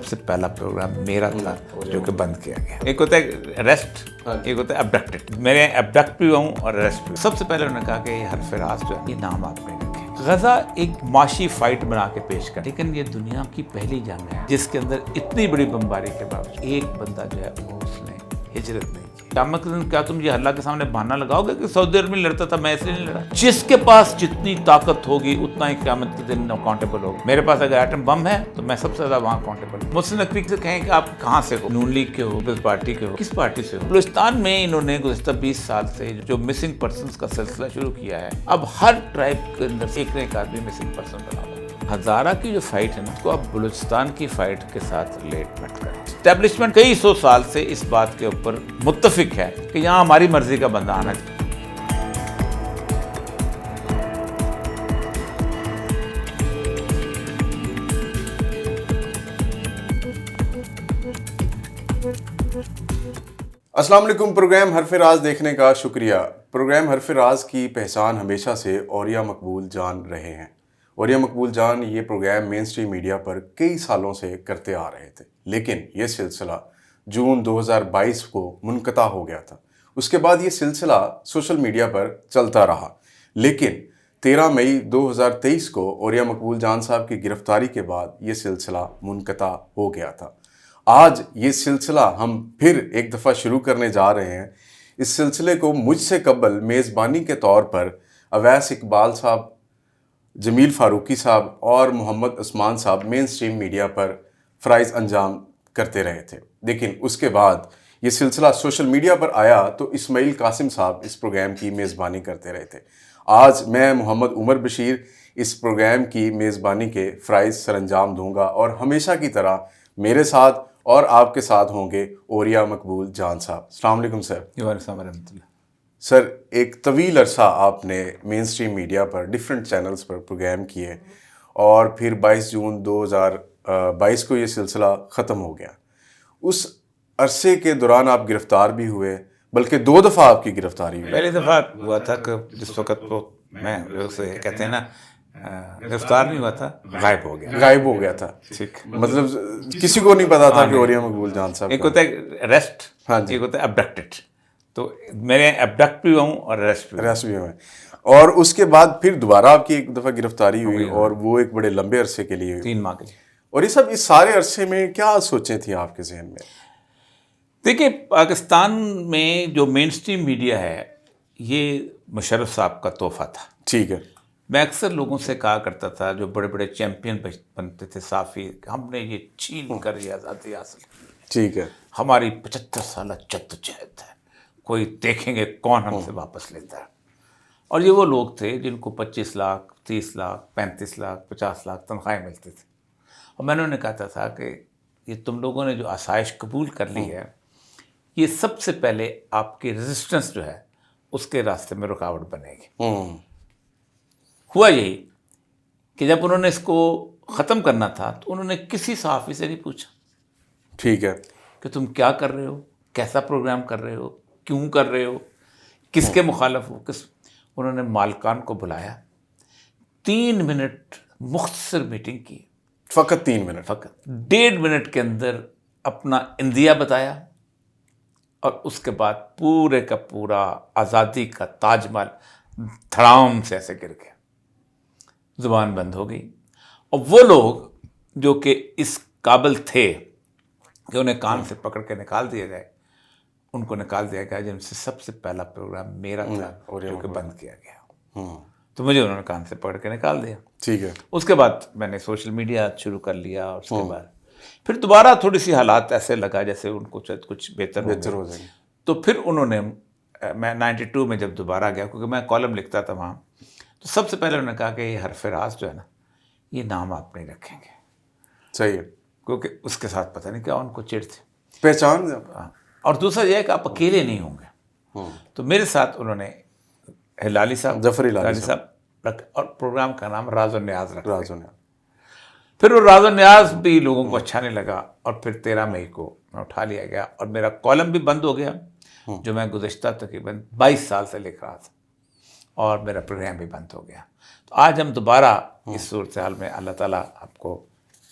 سب سے پہلا پروگرام میرا تھا جو کہ بند کیا گیا. ایک ہوتا ہے ریسٹ, ایک ہوتا ہے ابڈکٹڈ. میں نے ابڈکٹ بھی ہوں اور ریسٹ بھی. سب سے پہلے انہوں نے کہا کہ یہ حرف راز جو ہے یہ نام آپ نے رکھے. غزہ ایک معاشی فائٹ بنا کے پیش کر, لیکن یہ دنیا کی پہلی جنگ ہے جس کے اندر اتنی بڑی بمباری کے باوجود ایک بندہ جو ہے وہ اس نے ہجرت نہیں کی. قیامت کے دن کیا تم یہ اللہ کے سامنے بہانہ لگاؤ گے کہ سعودی عرب میں لڑتا تھا میں اس لیے نہیں لڑا؟ جس کے پاس جتنی طاقت ہوگی اتنا ہی قیامت کے دن اکاؤنٹیبل ہوگا. میرے پاس اگر ایٹم بم ہے تو میں سب سے زیادہ وہاں اکاؤنٹیبل ہوں. مجھ سے نقوی سے کہیں کہ آپ کہاں سے ہو, نون لیگ کے ہو, پیپلز پارٹی کے ہو, کس پارٹی سے ہو. بلوچستان میں انہوں نے گزشتہ 20 سال سے جو مسنگ پرسنز کا سلسلہ شروع کیا ہے, اب ہر ٹرائب کے اندر ایک نہ ایک آدمی مسنگ پرسن بنا ہوا. ہزارہ کی جو فائٹ ہے نا اس کو آپ بلوچستان کی فائٹ کے ساتھ ریلیٹ مت کریں. اسٹیبلشمنٹ کئی سو سال سے اس بات کے اوپر متفق ہے کہ یہاں ہماری مرضی کا بندہ آنا چاہیے. السلام علیکم. پروگرام حرف راز دیکھنے کا شکریہ. پروگرام حرف راز کی پہچان ہمیشہ سے اوریہ مقبول جان رہے ہیں. اوریہ مقبول جان یہ پروگرام مین سٹریم میڈیا پر کئی سالوں سے کرتے آ رہے تھے, لیکن یہ سلسلہ جون 2022 کو منقطع ہو گیا تھا. اس کے بعد یہ سلسلہ سوشل میڈیا پر چلتا رہا, لیکن 13 مئی 2023 کو اوریہ مقبول جان صاحب کی گرفتاری کے بعد یہ سلسلہ منقطع ہو گیا تھا. آج یہ سلسلہ ہم پھر ایک دفعہ شروع کرنے جا رہے ہیں. اس سلسلے کو مجھ سے قبل میزبانی کے طور پر اویس اقبال صاحب, جمیل فاروقی صاحب اور محمد عثمان صاحب مین سٹریم میڈیا پر فرائض انجام کرتے رہے تھے. لیکن اس کے بعد یہ سلسلہ سوشل میڈیا پر آیا تو اسماعیل قاسم صاحب اس پروگرام کی میزبانی کرتے رہے تھے. آج میں محمد عمر بشیر اس پروگرام کی میزبانی کے فرائض سر انجام دوں گا, اور ہمیشہ کی طرح میرے ساتھ اور آپ کے ساتھ ہوں گے اوریہ مقبول جان صاحب. السلام علیکم سر. وعلیکم السلام ورحمۃ اللہ. سر, ایک طویل عرصہ آپ نے مین سٹریم میڈیا پر ڈیفرنٹ چینلز پر پروگرام کیے, اور پھر 22 جون 2022 کو یہ سلسلہ ختم ہو گیا. اس عرصے کے دوران آپ گرفتار بھی ہوئے, بلکہ 2 دفعہ آپ کی گرفتاری ہوئی. پہلی دفعہ ہوا تھا کہ جس وقت وہ میں اسے کہتے ہیں نا گرفتار نہیں ہوا تھا, غائب ہو گیا تھا. ٹھیک, مطلب کسی کو نہیں پتا تھا کہ اوریہ مقبول جان صاحب. ایک ہوتا ہے ریسٹ, ایک ہوتا ہے ابڈکٹڈ. تو میں نے ابڈکٹ بھی ہوں اور ریسٹ بھی ہوں. اور اس کے بعد پھر دوبارہ آپ کی ایک دفعہ گرفتاری ہوئی, اور وہ ایک بڑے لمبے عرصے کے لیے 3 ماہ کے لیے. اور یہ سب اس سارے عرصے میں کیا سوچیں تھیں آپ کے ذہن میں؟ دیکھیں, پاکستان میں جو مین سٹریم میڈیا ہے یہ مشرف صاحب کا تحفہ تھا. ٹھیک ہے. میں اکثر لوگوں سے کہا کرتا تھا جو بڑے بڑے چیمپئن بنتے تھے صحافی, ہم نے یہ چھین کر یہ آزادی حاصل کی. ٹھیک ہے. ہماری 75 سالہ جدوجہد ہے, کوئی دیکھیں گے کون ہم سے واپس لیتا ہے. اور یہ وہ لوگ تھے جن کو 25 لاکھ 30 لاکھ 35 لاکھ 50 لاکھ تنخواہیں ملتی تھی. اور میں نے کہتا تھا کہ یہ تم لوگوں نے جو آسائش قبول کر لی ہے, یہ سب سے پہلے آپ کی ریزسٹنس جو ہے اس کے راستے میں رکاوٹ بنے گی. ہوا یہی کہ جب انہوں نے اس کو ختم کرنا تھا تو انہوں نے کسی صحافی سے نہیں پوچھا. ٹھیک ہے. کہ تم کیا کر رہے ہو, کیسا پروگرام کر رہے ہو, کیوں کر رہے ہو, کس کے مخالف ہو, انہوں نے مالکان کو بلایا, 3 منٹ مختصر میٹنگ کی. فقط 3 منٹ. فقط 1.5 منٹ کے اندر اپنا اندیا بتایا, اور اس کے بعد پورے کا پورا آزادی کا تاج محل دھڑام سے ایسے گر گیا, زبان بند ہو گئی. اور وہ لوگ جو کہ اس قابل تھے کہ انہیں کان سے پکڑ کے نکال دیا جائے, ان کو نکال دیا گیا, جن سے سب سے پہلا پروگرام میرا تھا جو کہ بند کیا گیا. تو مجھے انہوں نے کان سے پکڑ کے نکال دیا. ٹھیک ہے. اس کے بعد میں نے سوشل میڈیا شروع کر لیا, اور اس کے بعد پھر دوبارہ تھوڑی سی حالات ایسے لگا جیسے ان کو کچھ بہتر ہو جائے. تو پھر انہوں نے, میں 92 میں جب دوبارہ گیا, کیونکہ میں کالم لکھتا تھا وہاں, تو سب سے پہلے انہوں نے کہا کہ یہ حرف راز جو ہے نا یہ نام آپ نہیں رکھیں گے. صحیح ہے. کیونکہ اس کے ساتھ پتہ نہیں کیا ان کو چڑ تھی, پہچان. اور دوسرا یہ ہے کہ آپ اکیلے نہیں ہوں گے. تو میرے ساتھ انہوں نے ہلالی صاحب, ظفر ہلالی صاحب رکھ, اور پروگرام کا نام راز و نیاز رکھا. پھر وہ راز و نیاز بھی لوگوں کو اچھا نہیں لگا, اور پھر 13 مئی کو میں اٹھا لیا گیا, اور میرا کالم بھی بند ہو گیا جو میں گزشتہ تقریباً 22 سال سے لکھ رہا تھا, اور میرا پروگرام بھی بند ہو گیا. تو آج ہم دوبارہ اس صورتحال میں اللہ تعالیٰ آپ کو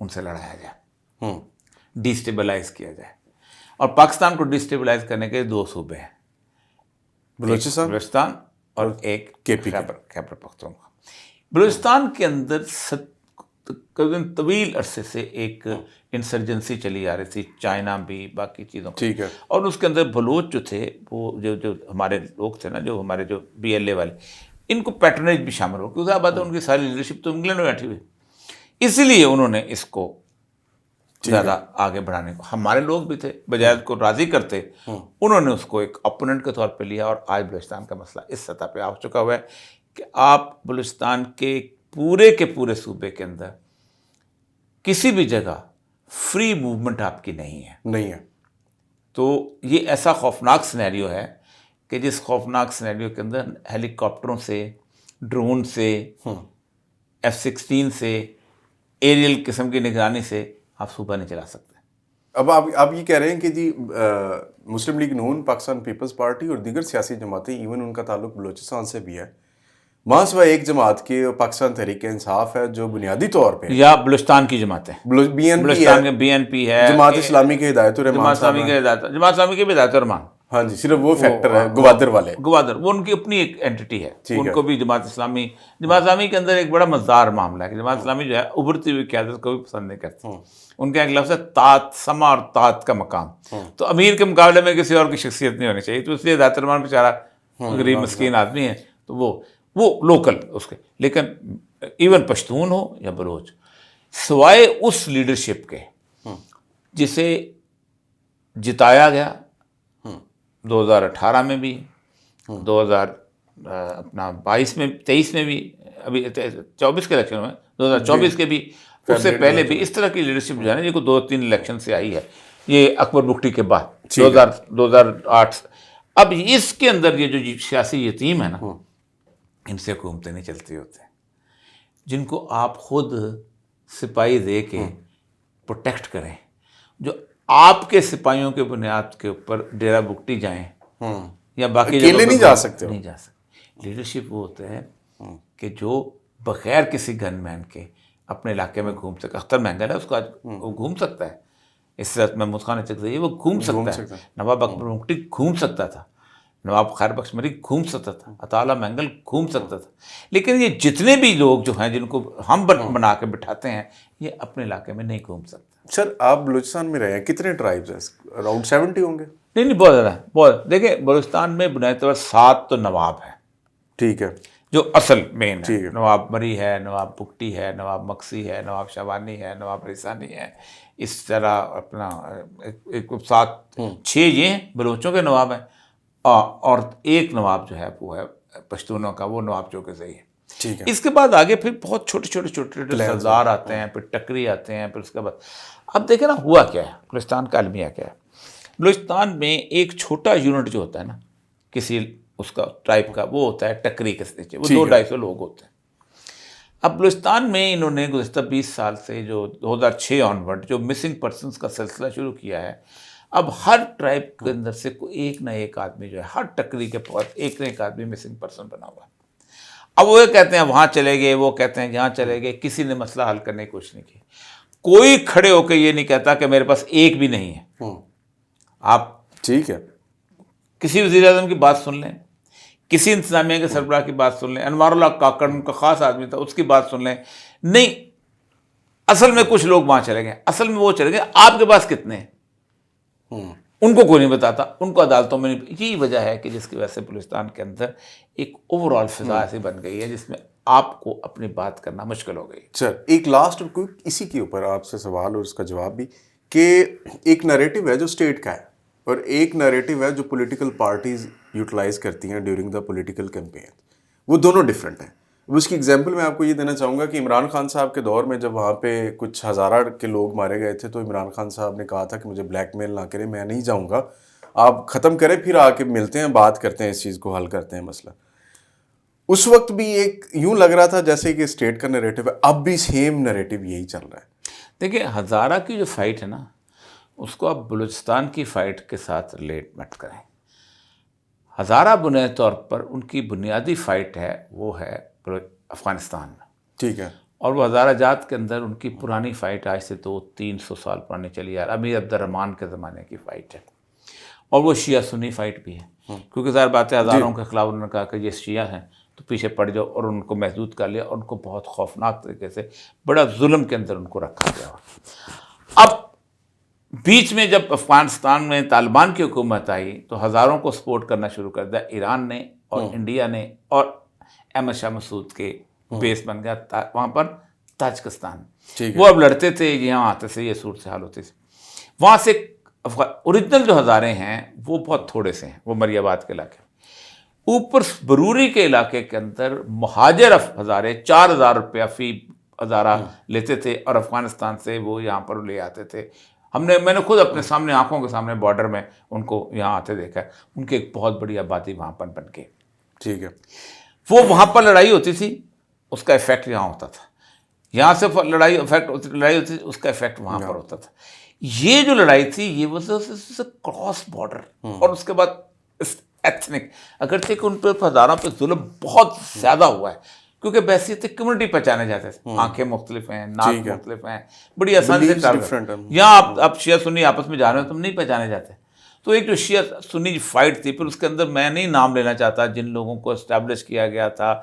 ان سے لڑایا جائے، ڈیسٹیبلائز کیا جائے. اور پاکستان کو ڈیسٹیبلائز کرنے کے 2 صوبے ہیں، بلوچستان اور ایک خیبر پختونخوا. بلوچستان کے اندر تقریباً طویل عرصے سے ایک انسرجنسی چلی آ رہی تھی، چائنا بھی، باقی چیزوں کو، اور اس کے اندر بلوچ جو تھے وہ جو ہمارے لوگ تھے نا، جو ہمارے جو BLA والے، ان کو پیٹرنیج بھی شامل ہو، کیونکہ بات ہے ان کی ساری لیڈرشپ تو انگلینڈ میں بیٹھی ہوئی، اسی لیے انہوں نے اس کو زیادہ آگے بڑھانے کو، ہمارے لوگ بھی تھے بجائے اس کو راضی کرتے، انہوں نے اس کو ایک اپوننٹ کے طور پہ لیا. اور آج بلوچستان کا مسئلہ اس سطح پہ آ چکا ہوا ہے کہ آپ بلوچستان کے پورے صوبے کے اندر کسی بھی جگہ فری موومنٹ آپ کی نہیں ہے. تو یہ ایسا خوفناک سینیریو ہے کہ جس خوفناک سینیریو کے اندر ہیلی کاپٹروں سے، ڈرون سے، F-16 سے، ایریل قسم کی نگرانی سے آپ صوبہ نہیں چلا سکتے. اب آپ یہ کہہ رہے ہیں کہ جی مسلم لیگ نون، پاکستان پیپلز پارٹی اور دیگر سیاسی جماعتیں، ایون ان کا تعلق بلوچستان سے بھی ہے، ماں سوائے ایک جماعت کی پاکستان تحریک انصاف ہے جو بنیادی طور پہ، یا بلوچستان کی جماعتیں، بلوچستان کے BNP ہے، جماعت اسلامی کے ہدایت الرحمان، جماعت اسلامی کے بھی ہدایت الرحمان، ہاں جی، صرف وہ فیکٹر ہے گوادر وہ ان کی اپنی ایک اینٹی ہے، ان کو بھی جماعت اسلامی کے اندر ایک بڑا مزدار معاملہ ہے کہ جماعت اسلامی جو ہے ابھرتی ہوئی قیادت کو بھی پسند نہیں کرتی. ان کا ایک لفظ ہے طاعت، سمع اور طاعت کا مقام. تو امیر کے مقابلے میں کسی اور کی شخصیت نہیں ہونی چاہیے، تو اس لیے ہدایت الرحمان بیچارہ غریب مسکین آدمی ہے، تو وہ لوکل اس کے. لیکن ایون پشتون ہو یا بلوچ، سوائے اس لیڈرشپ کے جسے جتایا گیا 2018 میں بھی، 2022 میں، 23 میں بھی، ابھی 24 کے الیکشن میں، 2024 کے بھی، اس سے پہلے بھی اس طرح کی لیڈرشپ جو ہے نا، یہ کو 2-3 الیکشن سے آئی ہے، یہ اکبر بگٹی کے بعد 2008. اب اس کے اندر یہ جو سیاسی یتیم ہے نا، ان سے حکومتیں نہیں چلتی ہوتے، جن کو آپ خود سپاہی دے کے پروٹیکٹ کریں، جو آپ کے سپاہیوں کے بنیاد کے اوپر ڈیرا بگٹی جائیں یا باقی اکیلے نہیں جا سکتے. لیڈرشپ وہ ہوتا ہے کہ جو بغیر کسی گن مین کے اپنے علاقے میں گھوم سکتا. اختر مینگل ہے، اس کو آج وہ گھوم سکتا ہے، اس طرح محمود خان چکدئی وہ گھوم سکتا ہے، نواب اکبر بگٹی گھوم سکتا تھا، نواب خیر بخش مری گھوم سکتا تھا، عطا اللہ مینگل گھوم سکتا تھا. لیکن یہ جتنے بھی لوگ جو ہیں جن کو ہم بنا کے بٹھاتے ہیں، یہ اپنے علاقے میں نہیں گھوم سکتے. سر آپ بلوچستان میں رہے ہیں، کتنے ٹرائبز ہیں؟ اراؤنڈ 70 ہوں گے؟ نہیں بہت زیادہ، بہت. دیکھیں بلوچستان میں بنیادی طور پر 7 تو نواب ہیں، ٹھیک ہے، جو اصل مین ہے. نواب مری ہے، نواب بگٹی ہے، نواب مکسی ہے، نواب شوانی ہے، نواب ریسانی ہے، اس طرح اپنا 6 یہ ہیں بلوچوں کے نواب ہیں، اور ایک نواب جو ہے وہ ہے پشتونوں کا، وہ نواب چوکزئی ہے. اس کے بعد آگے پھر بہت چھوٹے سردار آتے ہیں، پھر ٹکری آتے ہیں، پھر اس کے بعد اب دیکھیں نا ہوا کیا ہے بلوچستان کا المیہ کیا ہے. بلوچستان میں ایک چھوٹا یونٹ جو ہوتا ہے نا کسی اس کا ٹائپ کا، وہ ہوتا ہے ٹکری کے نیچے، وہ 200-250 لوگ ہوتے ہیں. اب بلوچستان میں انہوں نے گزشتہ 20 سال سے جو 2006 آنورڈ جو مسنگ پرسنس کا سلسلہ شروع کیا ہے، اب ہر ٹرائب کے اندر سے ایک نہ ایک آدمی جو ہے، ہر ٹکری کے پاس ایک نہ ایک آدمی مسنگ پرسن بنا ہوا ہے. اب وہ کہتے ہیں وہاں چلے گئے، وہ کہتے ہیں یہاں چلے گئے، کسی نے مسئلہ حل کرنے کی کوشش نہیں کی. کوئی کھڑے ہو کے یہ نہیں کہتا کہ میرے پاس ایک بھی نہیں ہے. آپ ٹھیک ہے، کسی وزیر اعظم کی بات سن لیں، کسی انتظامیہ کے سربراہ کی بات سن لیں، انوار اللہ کاکڑ ان کا خاص آدمی تھا، اس کی بات سن لیں، نہیں. اصل میں کچھ لوگ وہاں چلے گئے، اصل میں وہ چلے گئے. آپ کے پاس کتنے ہیں ان کو کوئی نہیں بتاتا، ان کو عدالتوں میں نہیں. یہی وجہ ہے کہ جس کی وجہ سے بلوچستان کے اندر ایک اوور آل فضا ایسی بن گئی ہے جس میں آپ کو اپنی بات کرنا مشکل ہو گئی. سر ایک لاسٹ اور کوئی اسی کے اوپر آپ سے سوال اور اس کا جواب بھی، کہ ایک نریٹو ہے جو اسٹیٹ کا ہے اور ایک نریٹو ہے جو پولیٹیکل پارٹیز یوٹیلائز کرتی ہیں ڈیورنگ دا پولیٹیکل کیمپین، وہ دونوں ڈفرینٹ ہیں. اس کی ایگزامپل میں آپ کو یہ دینا چاہوں گا کہ عمران خان صاحب کے دور میں جب وہاں پہ کچھ ہزارہ کے لوگ مارے گئے تھے، تو عمران خان صاحب نے کہا تھا کہ مجھے بلیک میل نہ کریں، میں نہیں جاؤں گا، آپ ختم کریں، پھر آ کے ملتے ہیں، بات کرتے ہیں، اس چیز کو حل کرتے ہیں مسئلہ. اس وقت بھی ایک یوں لگ رہا تھا جیسے کہ اسٹیٹ کا نریٹو ہے، اب بھی سیم نریٹو یہی چل رہا ہے. دیکھیں ہزارہ کی جو فائٹ ہے نا، اس کو آپ بلوچستان کی فائٹ کے ساتھ ریلیٹ مت کریں. ہزارہ بنیادی طور پر ان کی بنیادی فائٹ ہے وہ ہے افغانستان میں، ٹھیک ہے، اور وہ ہزارہ جات کے اندر ان کی پرانی فائٹ آج سے 200-300 سال پرانی چلی آ رہی، امیر عبد الرحمن کے زمانے کی فائٹ ہے، اور وہ شیعہ سنی فائٹ بھی ہے، کیونکہ ظاہر بات ہے ہزاروں کے خلاف انہوں نے کہا کہ یہ شیعہ ہیں تو پیچھے پڑ جاؤ، اور ان کو محدود کر لیا، اور ان کو بہت خوفناک طریقے سے بڑا ظلم کے اندر ان کو رکھا گیا۔ اب بیچ میں جب افغانستان میں طالبان کی حکومت آئی تو ہزاروں کو سپورٹ کرنا شروع کر دیا ایران نے اور انڈیا نے، اور احمد شاہ مسعود کے بیس بن گیا وہاں پر تاجکستان، وہ اب لڑتے تھے، یہاں آتے تھے، یہ صورتحال ہوتی تھی۔ وہاں سے اوریجنل جو ہزارے ہیں وہ بہت تھوڑے سے ہیں، وہ مری آباد کے علاقے، اوپر بروری کے علاقے کے اندر مہاجر ہزارے 4,000 روپیہ فی ہزارہ لیتے تھے، اور افغانستان سے وہ یہاں پر لے آتے تھے۔ میں نے خود اپنے سامنے آنکھوں کے سامنے بارڈر میں ان کو یہاں آتے دیکھا ہے، ان کی ایک بہت بڑی آبادی وہاں پر بن کے، ٹھیک ہے، وہ وہاں پر لڑائی ہوتی تھی، اس کا ایفیکٹ یہاں ہوتا تھا، یہاں سے لڑائی ہوتی تھی، اس کا ایفیکٹ وہاں پر ہوتا تھا۔ یہ جو لڑائی تھی یہ وہ کراس بارڈر، اور اس کے بعد ایتھنک، اگرچہ کہ ان پہ ہزاروں پہ ظلم بہت زیادہ ہوا ہے، کیونکہ بحیثیت کمیونٹی پہچانے جاتے تھے، آنکھیں مختلف ہیں، ناک مختلف ہیں، بڑی آسانی سے یہاں آپ شیعہ سنی آپس میں جا رہے ہو تم نہیں پہچانے جاتے۔ تو ایک جو شیعہ سنی فائٹ تھی، پھر اس کے اندر میں نہیں نام لینا چاہتا جن لوگوں کو اسٹیبلش کیا گیا تھا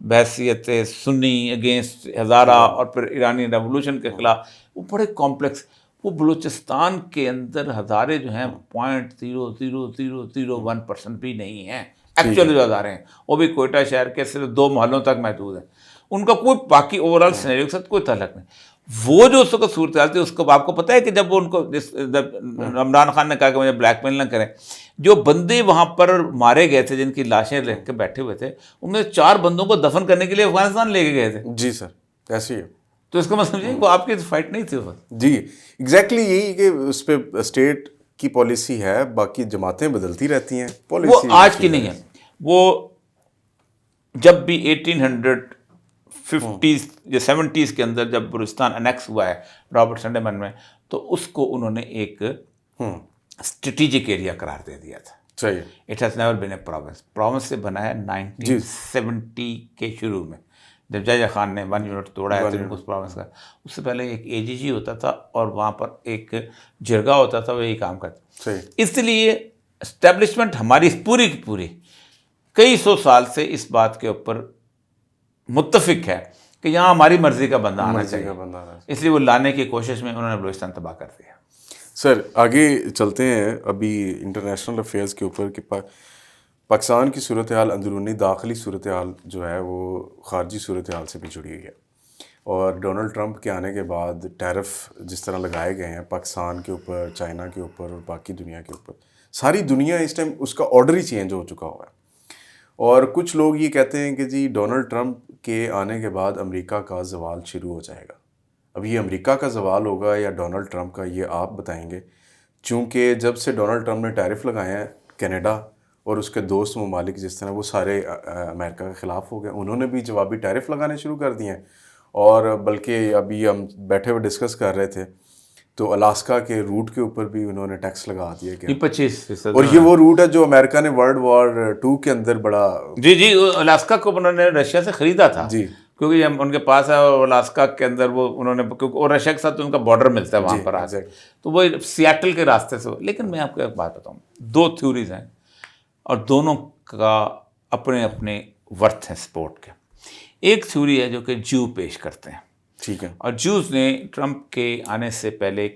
بحیثیت سنی اگینسٹ ہزارہ، اور پھر ایرانی ریولوشن کے خلاف، وہ بڑے کمپلیکس، وہ بلوچستان کے اندر ہزارے جو ہیں 0.0001% بھی نہیں ہیں ایکچولی جو ہزارے ہیں، وہ بھی کوئٹہ شہر کے صرف 2 محلوں تک محدود ہیں، ان کا کوئی باقی اوور آل سینیریو کے ساتھ کوئی تعلق نہیں۔ وہ جو اس وقت صورتحال تھی، اس کو آپ کو پتہ ہے کہ جب وہ ان کو عمران خان نے کہا کہ مجھے بلیک میل نہ کریں، جو بندے وہاں پر مارے گئے تھے، جن کی لاشیں رکھ کے بیٹھے ہوئے تھے، ان میں 4 بندوں کو دفن کرنے کے لیے افغانستان لے کے گئے تھے۔ جی سر، ایسی ہے، تو اس کا مطلب یہ وہ آپ کی فائٹ نہیں تھی۔ جی ایگزیکٹلی یہی کہ اس پہ اسٹیٹ کی پالیسی ہے، باقی جماعتیں بدلتی رہتی ہیں، وہ آج کی نہیں ہے، وہ جب بھی 1850s یا 70s کے اندر جب بلوچستان انیکس ہوا ہے رابرٹ سنڈیمن میں، تو اس کو انہوں نے ایک اسٹریٹجک ایریا قرار دے دیا تھا۔ صحیح، it has never been a province سے بنا ہے 1970 کے شروع میں، جب جاجا خان نے 1 یونٹ توڑا ہے تو اس پروونس کا، اس سے پہلے ایک AGG ہوتا تھا، اور وہاں پر ایک جرگا ہوتا تھا، وہ یہی کام کرتا۔ اس لیے اسٹیبلشمنٹ ہماری پوری کی پوری کئی 100 سال سے اس بات کے اوپر متفق ہے کہ یہاں ہماری مرضی کا بندہ آنا چاہیے، اس لیے وہ لانے کی کوشش میں انہوں نے بلوچستان تباہ کر دیا۔ سر آگے چلتے ہیں ابھی انٹرنیشنل افیئرز کے اوپر، کہ پاکستان کی صورتحال، اندرونی داخلی صورتحال جو ہے وہ خارجی صورتحال سے بھی جڑی ہوئی ہے، اور ڈونلڈ ٹرمپ کے آنے کے بعد ٹیرف جس طرح لگائے گئے ہیں پاکستان کے اوپر، چائنا کے اوپر اور باقی دنیا کے اوپر، ساری دنیا اس ٹائم اس کا آرڈر ہی چینج ہو چکا ہوا ہے، اور کچھ لوگ یہ کہتے ہیں کہ جی ڈونلڈ ٹرمپ کے آنے کے بعد امریکہ کا زوال شروع ہو جائے گا۔ اب یہ امریکہ کا زوال ہوگا یا ڈونلڈ ٹرمپ کا، یہ آپ بتائیں گے، چونکہ جب سے ڈونلڈ ٹرمپ نے ٹیرف لگائے ہیں، کینیڈا اور اس کے دوست ممالک جس طرح وہ سارے امریکہ کے خلاف ہو گئے، انہوں نے بھی جوابی ٹیرف لگانے شروع کر دیے ہیں، اور بلکہ ابھی ہم بیٹھے ہوئے ڈسکس کر رہے تھے تو الاسکا کے روٹ کے اوپر بھی انہوں نے ٹیکس لگا دیا گیا، 25%، اور یہ وہ روٹ ہے جو امریکہ نے World War II کے اندر بڑا، جی الاسکا کو انہوں نے رشیا سے خریدا تھا، جی کیونکہ ان کے پاس ہے، اور الاسکا کے اندر وہ انہوں نے، کیونکہ اور رشیا کے ساتھ ان کا بارڈر ملتا ہے وہاں پر آگے، تو وہ سیاٹل کے راستے سے۔ لیکن میں آپ کو ایک بات بتاؤں، 2 تھیوریز ہیں، اور دونوں کا اپنے اپنے ورتھ ہیں سپورٹ کے۔ ایک تھیوری ہے جو کہ جو پیش کرتے ہیں، ٹھیک ہے، اور جوز نے ٹرمپ کے آنے سے پہلے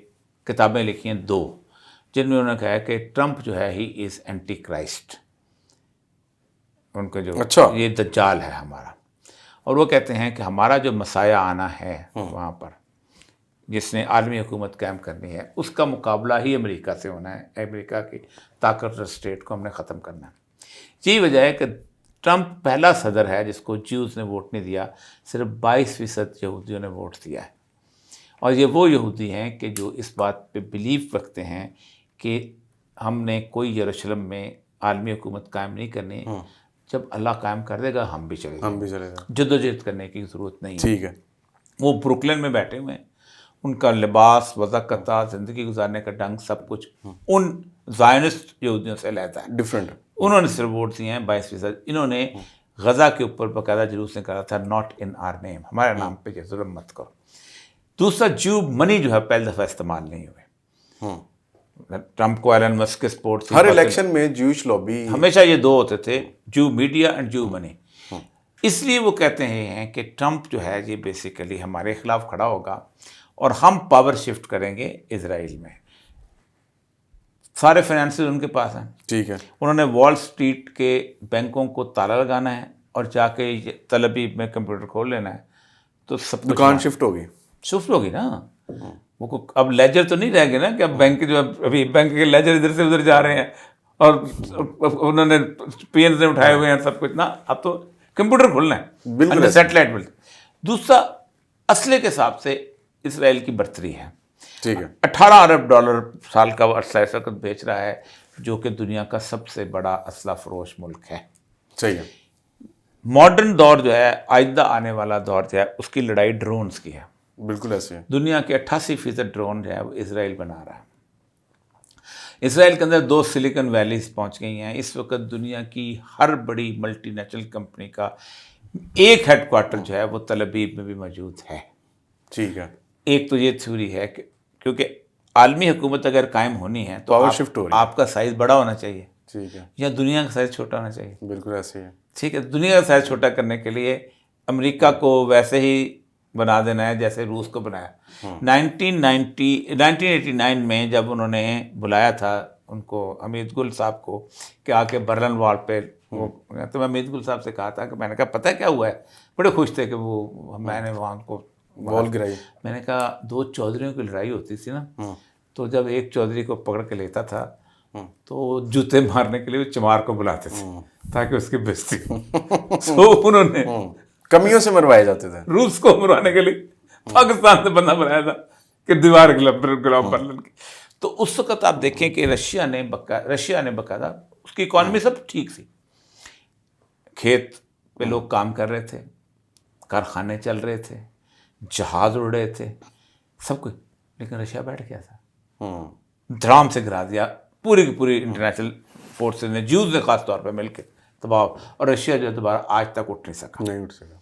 کتابیں لکھی ہیں 2، جن میں انہوں نے کہا ہے کہ ٹرمپ جو ہے ہی از اینٹی کرائسٹ، ان کا جو یہ دجال ہے ہمارا، اور وہ کہتے ہیں کہ ہمارا جو مسایہ آنا ہے وہاں پر، جس نے عالمی حکومت قائم کرنی ہے، اس کا مقابلہ ہی امریکہ سے ہونا ہے، امریکہ کی طاقتور اسٹیٹ کو ہم نے ختم کرنا ہے۔ یہی وجہ ہے کہ ٹرمپ پہلا صدر ہے جس کو جیوز نے ووٹ نہیں دیا، صرف 22% یہودیوں نے ووٹ دیا ہے، اور یہ وہ یہودی ہیں کہ جو اس بات پہ بلیف رکھتے ہیں کہ ہم نے کوئی یروشلم میں عالمی حکومت قائم نہیں کرنی، جب اللہ قائم کر دے گا ہم بھی چلے گا، جدوجہد کرنے کی ضرورت نہیں ہے۔ ٹھیک ہے، وہ بروکلن میں بیٹھے ہوئے ہیں، ان کا لباس، وضاقت، زندگی گزارنے کا ڈھنگ، سب کچھ ان زائنسٹ یہودیوں سے لیتا ہے، ڈفرینٹ، انہوں نے صرف ووٹ دیے ہیں 22%۔ انہوں نے غزہ کے اوپر باقاعدہ جلوس نکالا تھا، ناٹ ان آر نیم، ہمارے نام پہ یہ ظلم مت کرو۔ دوسرا، جو منی جو ہے پہلی دفعہ استعمال نہیں ہوئے، ٹرمپ کو ایلن مسک کے سپورٹ، ہر الیکشن میں جوش لابی، ہمیشہ یہ دو ہوتے تھے، جو میڈیا اینڈ جو منی۔ اس لیے وہ کہتے ہیں کہ ٹرمپ جو ہے یہ بیسیکلی ہمارے خلاف کھڑا ہوگا اور ہم پاور شفٹ کریں گے اسرائیل میں۔ سارے فائنینسز ان کے پاس ہیں، ٹھیک ہے، انہوں نے وال اسٹریٹ کے بینکوں کو تالا لگانا ہے اور جا کے تل ابیب میں کمپیوٹر کھول لینا ہے، تو سب دکان شفٹ ہوگی، شفٹ ہوگی نا۔ وہ اب لیجر تو نہیں رہ گئے نا کہ اب بینک جو ابھی بینک کے لیجر ادھر سے ادھر جا رہے ہیں اور انہوں نے پی این سے اٹھائے ہوئے ہیں سب کچھ نا، اب تو کمپیوٹر کھولنا ہے، بالکل سیٹلائٹ بل۔ دوسرا، اسلحے کے حساب سے اسرائیل کی برتری ہے، ٹھیک ہے، 18 ارب ڈالر سال کا اسلحہ اس وقت بیچ رہا ہے، جو کہ دنیا کا سب سے بڑا اسلحہ فروش ملک ہے۔ صحیح ہے، ماڈرن دور جو ہے، آئندہ آنے والا دور جو ہے، اس کی لڑائی ڈرونز کی ہے۔ بالکل ایسے ہے، دنیا کے 88% ڈرون جو ہے وہ اسرائیل بنا رہا ہے۔ اسرائیل کے اندر 2 سلیکن ویلیز پہنچ گئی ہیں۔ اس وقت دنیا کی ہر بڑی ملٹی نیشنل کمپنی کا ایک ہیڈ کوارٹر جو ہے وہ تل ابیب میں بھی موجود ہے۔ ٹھیک ہے، ایک تو یہ تھیوری ہے کہ کیونکہ عالمی حکومت اگر قائم ہونی ہے تو پاور شفٹ ہو رہی ہے، آپ کا سائز بڑا ہونا چاہیے، ٹھیک ہے، یا دنیا کا سائز چھوٹا ہونا چاہیے۔ بالکل ایسے ہے، ٹھیک ہے، دنیا کا سائز چھوٹا کرنے کے لیے امریکہ کو ویسے ہی بنا دینا ہے جیسے روس کو بنایا۔ 1989 میں جب انہوں نے بلایا تھا ان کو، حمید گل صاحب کو، کہ آ کے برلن وال پہ، تو میں حمید گل صاحب سے کہا تھا کہ میں نے کہا پتہ کیا ہوا ہے، بڑے خوش تھے کہ وہ میں نے وہاں کو وال گرائی، میں نے کہا 2 چودھریوں کی لڑائی ہوتی تھی نا، تو جب ایک چودھری کو پکڑ کے لیتا تھا تو جوتے مارنے کے لیے وہ چمار کو بلاتے تھے تاکہ اس کی بےزتی ہو۔ انہوں نے کمیوں سے مروائے جاتے تھے، روس کو مروانے کے لیے پاکستان سے بندہ بنایا تھا کہ دیوار گلاؤ برلن کی۔ تو اس وقت آپ دیکھیں کہ رشیا نے باقاعدہ، اس کی اکانومی سب ٹھیک تھی، کھیت پہ لوگ کام کر رہے تھے، کارخانے چل رہے تھے، جہاز اڑ رہے تھے، سب کچھ، لیکن رشیا بیٹھ گیا تھا، دھڑام سے گرا دیا پوری کی پوری انٹرنیشنل فورسز نے، جیوز نے خاص طور پہ مل کے تباہ، اور رشیا جو دوبارہ آج تک اٹھ نہیں سکا۔ نہیں اٹھ سکا۔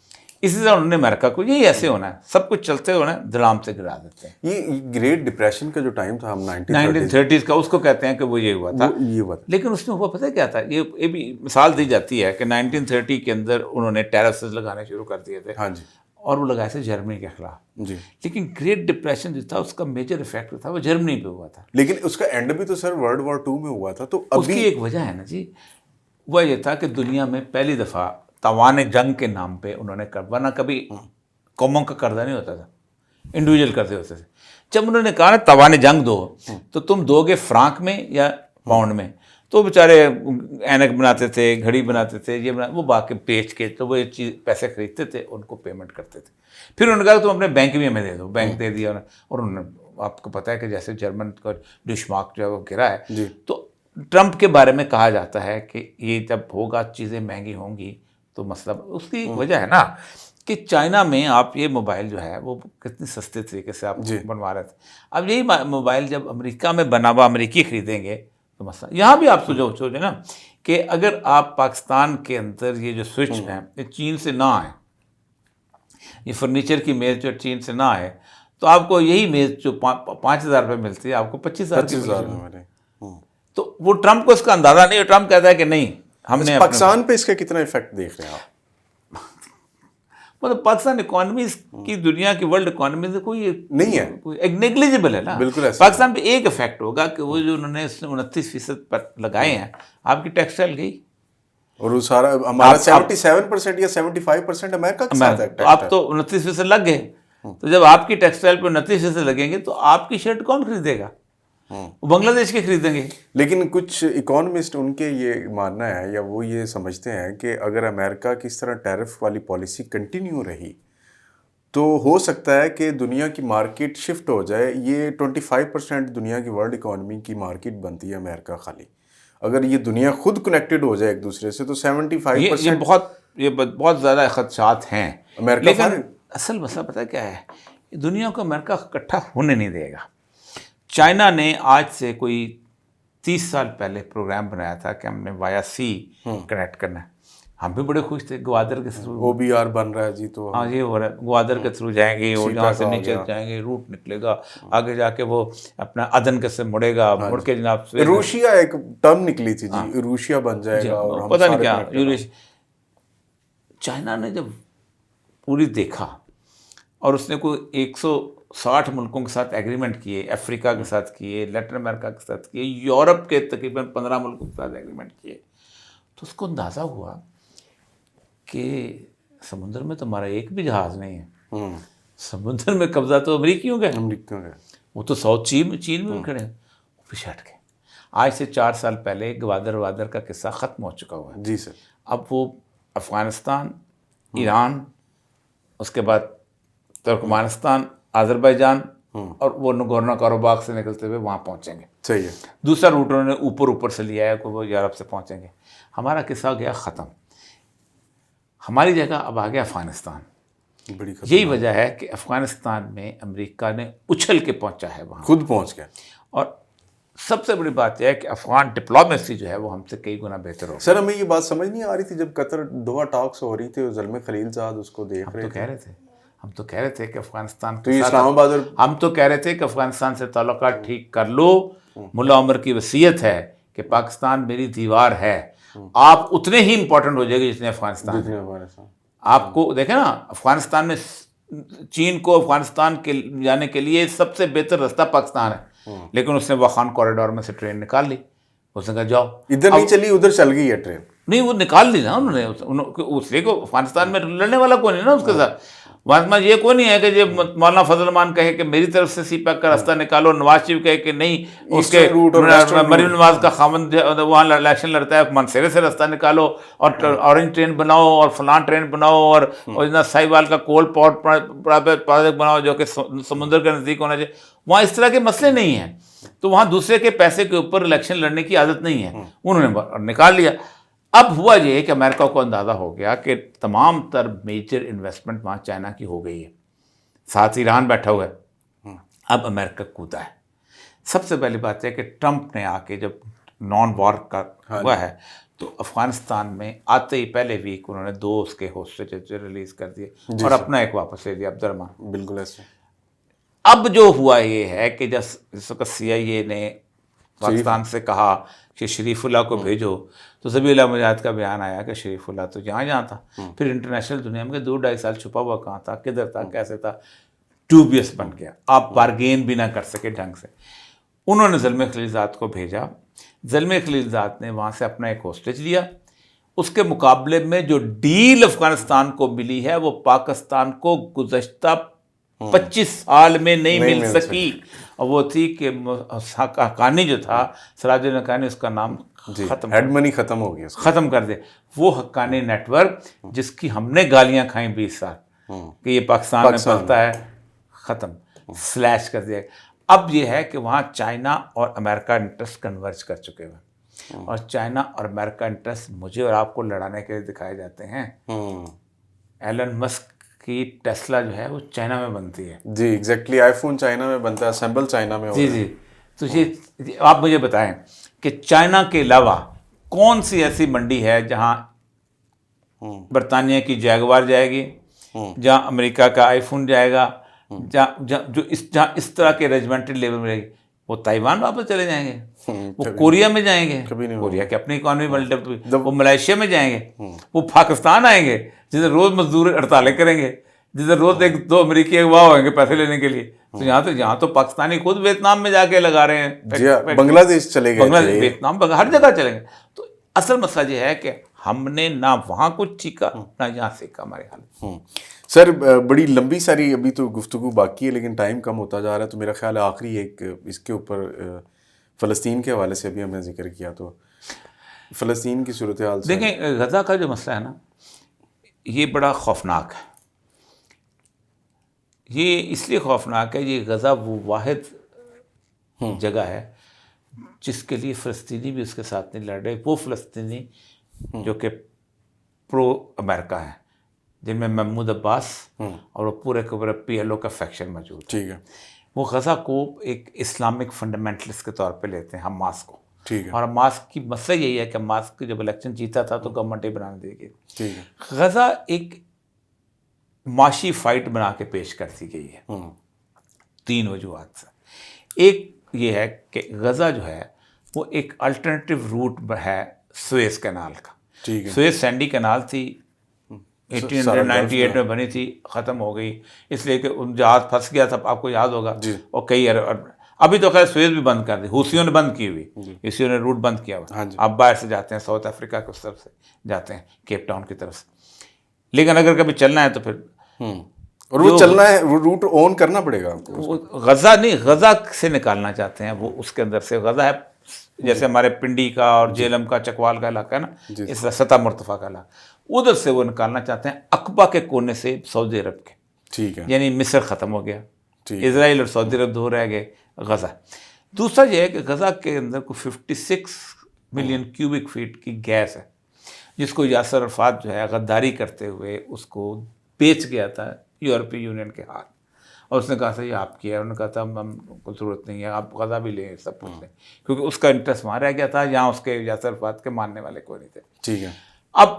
اسی طرح انہوں نے امریکہ کو یہی ایسے ہونا ہے، سب کچھ چلتے ہونا ہے، دھڑام سے گرا دیتے ہیں۔ یہ گریٹ ڈپریشن کا جو ٹائم تھا، ہم 1930 کا، اس کو کہتے ہیں کہ وہ یہ ہوا تھا، یہ ہوا تھا، لیکن اس میں ہوا پتہ کیا تھا، یہ بھی مثال دی جاتی ہے کہ 1930 کے اندر انہوں نے ٹیرسز لگانے شروع کر دیے تھے، ہاں جی، اور وہ لگائے تھے جرمنی کے خلاف، جی، لیکن گریٹ ڈپریشن جو تھا اس کا میجر افیکٹ تھا وہ جرمنی پہ ہوا تھا۔ لیکن اس کا اینڈ بھی تو سر World War II میں ہوا تھا، تو اس کی ایک وجہ ہے نا جی، وہ یہ تھا کہ دنیا میں پہلی دفعہ تاوان جنگ کے نام پہ انہوں نے ورنہ کبھی قوموں کا قرضہ نہیں ہوتا تھا، انڈیویجول قرضے ہوتے تھے۔ جب انہوں نے کہا نا تاوان جنگ دو، تو تم دو گے فرانک میں یا پاؤنڈ میں، تو بیچارے اینک بناتے تھے، گھڑی بناتے تھے، یہ وہ باقی بیچ کے تو وہ یہ چیز پیسے خریدتے تھے، ان کو پیمنٹ کرتے تھے۔ پھر انہوں نے کہا تم اپنے بینک بھی ہمیں دے دو، بینک دے دیا، اور انہوں نے، آپ کو پتہ ہے کہ جیسے جرمن کا ڈشمارک جو ہے وہ گرا ہے، تو ٹرمپ کے بارے میں کہا جاتا ہے کہ یہ جب ہوگا چیزیں مہنگی ہوں گی تو مسئلہ، اس کی وجہ ہے نا کہ چائنا میں آپ یہ موبائل جو ہے وہ کتنی سستے طریقے سے آپ بنوا رہے تھے، اب یہی موبائل جب امریکہ میں بنا ہوا امریکی خریدیں گے تو مسئلہ یہاں بھی آپ سوچیں نا کہ اگر آپ پاکستان کے اندر یہ جو سوئچ ہیں یہ چین سے نہ آئے، یہ فرنیچر کی میز جو چین سے نہ آئے، تو آپ کو یہی میز جو 5,000 روپے ملتی ہے آپ کو 25,000 کی۔ تو وہ ٹرمپ کو اس کا اندازہ نہیں ہے، ٹرمپ کہتا ہے کہ نہیں، ہم نے پاکستان پہ اس کا کتنا ایفیکٹ دیکھ رہے ہیں آپ؟ مطلب پاکستان اکانومی کی دنیا کی ورلڈ اکانومی سے کوئی نہیں ہے، ایک نیگلیجبل ہے نا، بالکل۔ پاکستان پہ ایک افیکٹ ہوگا کہ وہ جو انہوں نے 29% پر لگائے ہیں، آپ کی ٹیکسٹائل گئی، اور وہ سارا ہمارا 77% یا 75% امریکہ کے ساتھ ہے، آپ تو 29% لگ گئے، تو جب آپ کی ٹیکسٹائل پہ 29% لگیں گے تو آپ کی شرٹ کون خریدے گا؟ بنگلہ دیش کے خریدیں گے۔ لیکن کچھ اکانومسٹ ان کے یہ ماننا ہے یا وہ یہ سمجھتے ہیں کہ اگر امریکہ کی اس طرح ٹیرف والی پالیسی کنٹینیو رہی تو ہو سکتا ہے کہ دنیا کی مارکیٹ شفٹ ہو جائے، یہ 25% دنیا کی ورلڈ اکانومی کی مارکیٹ بنتی ہے امریکہ خالی، اگر یہ دنیا خود کنیکٹڈ ہو جائے ایک دوسرے سے تو 75% یہ بہت زیادہ خدشات ہیں امریکہ، لیکن اصل مسئلہ پتہ کیا ہے، دنیا کو امریکہ اکٹھا ہونے نہیں دے گا۔ چائنا نے آج سے کوئی 30 سال پہلے پروگرام بنایا تھا کہ ہم نے وایا سی کنیکٹ کرنا ہے، ہم بھی بڑے خوش تھے گوادر کے تھرو OBR بن رہا ہے جی، تو ہاں یہ ہو رہا ہے گوادر کے تھرو جائیں گے اور جہاں سے نیچے جائیں گے روٹ نکلے گا آگے جا کے وہ اپنا عدن کے سے مڑے گا مڑ کے جناب روشیا ایک ٹرم نکلی تھی جی، روشیا بن جائے گا اور ہم پتہ نہیں کیا. چائنا نے جب پوری دیکھا اور اس نے کوئی 160 ملکوں کے ساتھ ایگریمنٹ کیے، افریقہ کے ساتھ کیے، لیٹن امریکہ کے ساتھ کیے، یورپ کے تقریباً 15 ملکوں کے ساتھ ایگریمنٹ کیے، تو اس کو اندازہ ہوا کہ سمندر میں تو ہمارا ایک بھی جہاز نہیں ہے، سمندر میں قبضہ تو امریکیوں کا ہے، وہ تو 100 چین میں کھڑے ہیں، وہ پیچھے ہٹ گئے. آج سے 4 سال پہلے گوادر کا قصہ ختم ہو چکا ہوا ہے جی سر. اب وہ افغانستان، ایران، اس کے بعد ترکمانستان، آذربائیجان اور وہ نگورنو کاروباخ سے نکلتے ہوئے وہاں پہنچیں گے. صحیح ہے. دوسرا روٹ انہوں نے اوپر سے لیا ہے کہ وہ یورپ سے پہنچیں گے. ہمارا قصہ گیا ختم. ہماری جگہ اب آ گیا افغانستان. یہی وجہ ہے کہ افغانستان میں امریکہ نے اچھل کے پہنچا ہے، وہاں خود پہنچ گیا. اور سب سے بڑی بات یہ ہے کہ افغان ڈپلومیسی جو ہے وہ ہم سے کئی گنا بہتر ہو. سر ہمیں یہ بات سمجھ نہیں آ رہی تھی جب قطر دوحہ ٹاکس ہو رہی تھی، زلمے خلیل زاد اس کو دیکھ رہے تھے. ہم تو کہہ رہے تھے کہ افغانستان تو اسلام آباد اور ہم تو کہہ رہے تھے کہ افغانستان سے تعلقات ٹھیک کر لو. ملا عمر کی وصیت ہے کہ پاکستان میری دیوار ہے، آپ اتنے ہی امپورٹنٹ ہو جائے گے جتنے افغانستان. آپ کو دیکھیں نا، افغانستان میں چین کو افغانستان کے جانے کے لیے سب سے بہتر رستہ پاکستان ہے، لیکن اس نے واخان کوریڈور میں سے ٹرین نکال لی. اس نے کہا جاؤ، ادھر نہیں چلی ادھر چل گئی ہے ٹرین. نہیں وہ نکال لی نا انہوں نے. اس لیے کو افغانستان میں لڑنے والا کوئی نہیں نا اس کے ساتھ. وہاں یہ کوئی نہیں ہے کہ جب مولانا فضل الرحمان کہے کہ میری طرف سے سی پیک کا راستہ نکالو، نواز شریف کہے کہ نہیں اس کے مریم نواز کا خامند وہاں الیکشن لڑتا ہے منصیرے سے راستہ نکالو اور اورنج ٹرین بناؤ اور فلاں ٹرین بناؤ اور ساہیوال کا کول پروجیکٹ بناؤ جو کہ سمندر کے نزدیک ہونا چاہیے. وہاں اس طرح کے مسئلے نہیں ہیں. تو وہاں دوسرے کے پیسے کے اوپر الیکشن لڑنے کی عادت نہیں ہے. انہوں نے نکال لیا. اب ہوا یہ کہ امریکہ کو اندازہ ہو گیا کہ تمام تر میجر انویسٹمنٹ وہاں چائنا کی ہو گئی ہے، ساتھ ایران بیٹھا ہوا ہے. اب امریکہ کودا ہے. سب سے پہلی بات ہے کہ ٹرمپ نے آ کے جب نان وار کا ہوا ہے تو افغانستان میں آتے ہی پہلے ویک انہوں نے 2 اس کے ہوسٹیج ریلیز کر دیے اور اپنا ایک واپس لے لیا، عبدالرحمان. بالکل ایسے. اب جو ہوا یہ ہے کہ جس وقت CIA نے پاکستان سے کہا کہ شریف اللہ کو بھیجو تو ذبیح اللہ مجاہد کا بیان آیا کہ شریف اللہ تو جہاں تھا. پھر انٹرنیشنل دنیا میں 2-2.5 سال چھپا ہوا کہاں تھا، کدھر تھا، کیسے تھا، ٹیوبیس بن گیا. آپ بارگین بھی نہ کر سکے ڈھنگ سے. انہوں نے زلمے خلیل زاد کو بھیجا. زلمے خلیل زاد نے وہاں سے اپنا ایک ہوسٹیج لیا. اس کے مقابلے میں جو ڈیل افغانستان کو ملی ہے وہ پاکستان کو گزشتہ 25 سال میں نہیں مل سکی، اور وہ تھی کہ حقانی جو تھا سراج الحقانی، اس کا نام ختم، ہیڈ منی ختم ہو گیا، ختم کر دے. وہ حقانی نیٹ ورک جس کی ہم نے گالیاں کھائیں 20 سال کہ یہ پاکستان میں پلتا ہے، ختم، سلیش کر دیا. اب یہ ہے کہ وہاں چائنا اور امریکہ انٹرسٹ کنورج کر چکے ہوئے، اور چائنا اور امریکہ انٹرسٹ مجھے اور آپ کو لڑانے کے لیے دکھائے جاتے ہیں. ایلن مسک کی ٹیسلا جو ہے وہ چائنا میں بنتی ہے. جی ایگزیکٹلی، آئی فون چائنا میں بنتا ہے، اسمبل چائنا میں. جی. تو یہ آپ مجھے بتائیں کہ چائنا کے علاوہ کون سی ایسی منڈی ہے جہاں برطانیہ کی جیگوار جائے گی، جہاں امریکہ کا آئی فون جائے گا، جہاں اس طرح کے ریجمنٹل لیول میں رہے گی. وہ تائیوان واپس چلے جائیں گے، وہ کوریا میں جائیں گے، کوریا کی اپنی اکانومی بلڈ، وہ ملائیشیا میں جائیں گے، وہ پاکستان آئیں گے جسے روز مزدور ہڑتالیں کریں گے، جسے روز 1-2 امریکی اغوا ہوئیں گے پیسے لینے کے لیے. تو یہاں تو پاکستانی خود ویتنام میں جا کے لگا رہے ہیں، بنگلہ دیش چلے گئے، ویتنام ہر جگہ چلیں گے. تو اصل مسئلہ یہ ہے کہ ہم نے نہ وہاں کچھ سیکھا نہ یہاں سیکھا. ہمارے حال سر بڑی لمبی ساری ابھی تو گفتگو باقی ہے لیکن ٹائم کم ہوتا جا رہا ہے، تو میرا خیال ہے آخری ایک اس کے اوپر فلسطین کے حوالے سے بھی ہم نے ذکر کیا. تو فلسطین کی صورتحال دیکھیں، غزہ کا جو مسئلہ ہے نا یہ بڑا خوفناک ہے. یہ اس لیے خوفناک ہے، یہ غزہ وہ واحد جگہ ہے جس کے لیے فلسطینی بھی اس کے ساتھ نہیں لڑ رہے. وہ فلسطینی جو کہ پرو امریکہ ہیں، جن میں محمود عباس اور وہ پورے کے پورے PLO کا فیکشن موجود. ٹھیک ہے. وہ غزہ کو ایک اسلامک فنڈامنٹلسٹ کے طور پہ لیتے ہیں، حماس کو. ٹھیک ہے. اور حماس کی مسئلہ یہی ہے کہ حماس کی جب الیکشن جیتا تھا تو گورنمنٹ ہی بنانے دے گی. ٹھیک ہے. غزہ ایک معاشی فائٹ بنا کے پیش کرتی گئی ہے 3 وجوہات سے. ایک یہ ہے کہ غزہ جو ہے وہ ایک الٹرنیٹیو روٹ ہے سویز کینال کا. ٹھیک ہے. سویز سینڈی کینال تھی 1898 میں بنی تھی, ختم ہو گئی اس لیے کہ ان جہاز پھنس گیا تھا, آپ کو یاد ہوگا. اور کئی ابھی تو خیر سویز بھی بند کر دی, حوثیوں نے بند کی ہوئی, حوثیوں نے روٹ بند کیا ہوا. آپ باہر سے جاتے ہیں, ساؤتھ افریقہ کی اس طرف سے جاتے ہیں, کیپ ٹاؤن کی طرف سے. لیکن اگر کبھی چلنا ہے تو پھر اور وہ چلنا ہے, روٹ اون کرنا پڑے گا آپ کو. غزہ نہیں, غزہ سے نکالنا چاہتے ہیں وہ اس کے اندر سے. غزہ ہے جیسے ہمارے پنڈی کا اور جیلم کا چکوال کا علاقہ ہے نا, اس طرح سطح مرتفع کا علاقہ, ادھر سے وہ نکالنا چاہتے ہیں عقبہ کے کونے سے سعودی عرب کے. ٹھیک ہے. یعنی مصر ختم ہو گیا, اسرائیل اور سعودی عرب 2 رہ گئے, غزہ. دوسرا یہ ہے کہ غزہ کے اندر کوئی 56 ملین کیوبک فیٹ کی گیس ہے جس کو یاسر عرفات جو ہے غداری کرتے ہوئے اس کو بیچ گیا تھا یورپی یونین کے ہاتھ, اور اس نے کہا تھا یہ آپ کی ہے. انہوں نے کہا تھا ہم کو ضرورت نہیں ہے, آپ غزہ بھی لیں, سب کچھ لیں, کیونکہ اس کا انٹرسٹ وہاں رہ گیا تھا, یہاں اس کے یاسر عرفات کے ماننے والے کوئی نہیں تھے. ٹھیک ہے. اب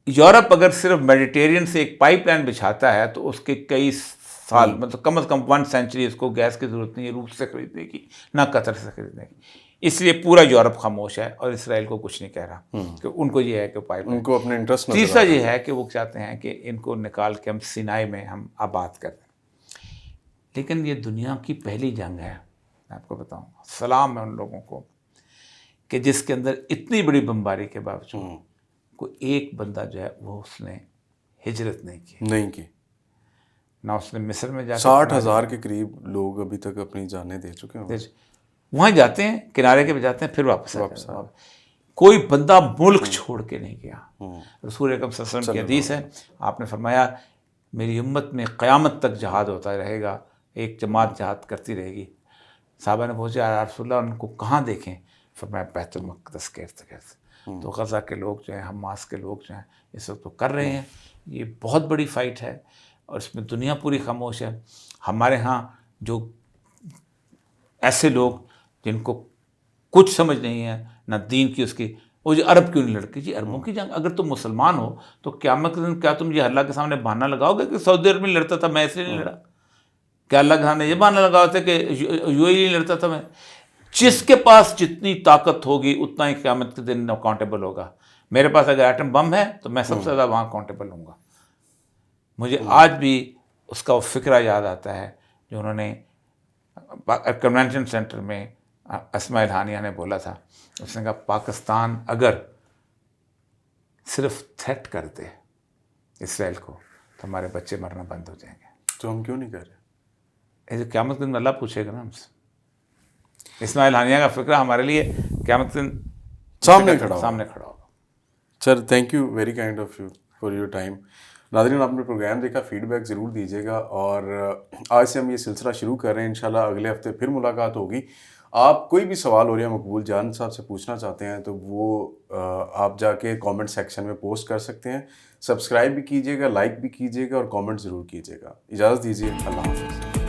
یورپ اگر صرف میڈیٹیرین سے ایک پائپ لائن بچھاتا ہے تو اس کے کئی سال, مطلب کم از کم 1 سینچری اس کو گیس کی ضرورت نہیں ہے روس سے خریدنے کی, نہ قطر سے خریدنے کی. اس لیے پورا یورپ خاموش ہے اور اسرائیل کو کچھ نہیں کہہ رہا کہ ان کو یہ ہے کہ پائپ ان کو اپنے انٹرسٹ. تیسرا یہ ہے کہ وہ چاہتے ہیں کہ ان کو نکال کے ہم سینائی میں ہم آباد کر دیں. لیکن یہ دنیا کی پہلی جنگ ہے, میں آپ کو بتاؤں, سلام ہے ان لوگوں کو کہ جس کے اندر اتنی بڑی بمباری کے باوجود کوئی ایک بندہ جو ہے وہ اس نے ہجرت نہیں کی. نہ اس نے مصر میں جا 60,000 کے قریب لوگ ابھی تک اپنی جانیں دے چکے ہیں. وہاں جاتے ہیں, کنارے کے پہ جاتے ہیں, پھر واپس کوئی بندہ ملک چھوڑ کے نہیں گیا. رسول اکرم صلی اللہ علیہ وسلم کی حدیث ہے, آپ نے فرمایا میری امت میں قیامت تک جہاد ہوتا رہے گا, ایک جماعت جہاد کرتی رہے گی. صحابہ نے پوچھا یا رسول اللہ ان کو کہاں دیکھیں؟ فرمایا بیت المقدس کے ارد گرد. تو غزہ کے لوگ جو ہیں, حماس کے لوگ جو ہیں اس وقت تو کر رہے ہیں. یہ بہت بڑی فائٹ ہے اور اس میں دنیا پوری خاموش ہے. ہمارے ہاں جو ایسے لوگ جن کو کچھ سمجھ نہیں ہے نہ دین کی, اس کی, وہ جو عرب کیوں نہیں لڑتی؟ جی عربوں کی جنگ, اگر تم مسلمان ہو تو قیامت کے دن کیا تم یہ اللہ کے سامنے بہانہ لگاؤ گے کہ سعودی عرب میں لڑتا تھا میں ایسے نہیں لڑا؟ کیا اللہ کے سامنے یہ بہانہ لگاؤ تھے کہ یو اے نہیں لڑتا تھا میں؟ جس کے پاس جتنی طاقت ہوگی اتنا ہی قیامت کے دن اکاؤنٹیبل ہوگا. میرے پاس اگر ایٹم بم ہے تو میں سب سے زیادہ وہاں اکاؤنٹیبل ہوں گا. مجھے آج بھی اس کا وہ فکرہ یاد آتا ہے جو انہوں نے کنونشن سینٹر میں اسماء الہانیہ نے بولا تھا. اس نے کہا پاکستان اگر صرف تھریٹ کر دے اسرائیل کو تو ہمارے بچے مرنا بند ہو جائیں گے. تو ہم کیوں نہیں کر رہے؟ ایسے قیامت کے دن اللہ پوچھے گا نا ہم سے. اسماء الہانیہ کا فکرہ ہمارے لیے قیامت کے دن سامنے کھڑا ہوگا. Sir thank you very kind of you for your time. ناظرین آپ نے پروگرام دیکھا, فیڈ بیک ضرور دیجیے گا, اور آج سے ہم یہ سلسلہ شروع کر رہے ہیں. انشاءاللہ اگلے ہفتے پھر ملاقات ہوگی. آپ کوئی بھی سوال اولیاء مقبول جان صاحب سے پوچھنا چاہتے ہیں تو وہ آپ جا کے کامنٹ سیکشن میں پوسٹ کر سکتے ہیں. سبسکرائب بھی کیجیے گا, لائک بھی کیجیے گا اور کامنٹ ضرور کیجیے گا. اجازت دیجیے, اللہ حافظ.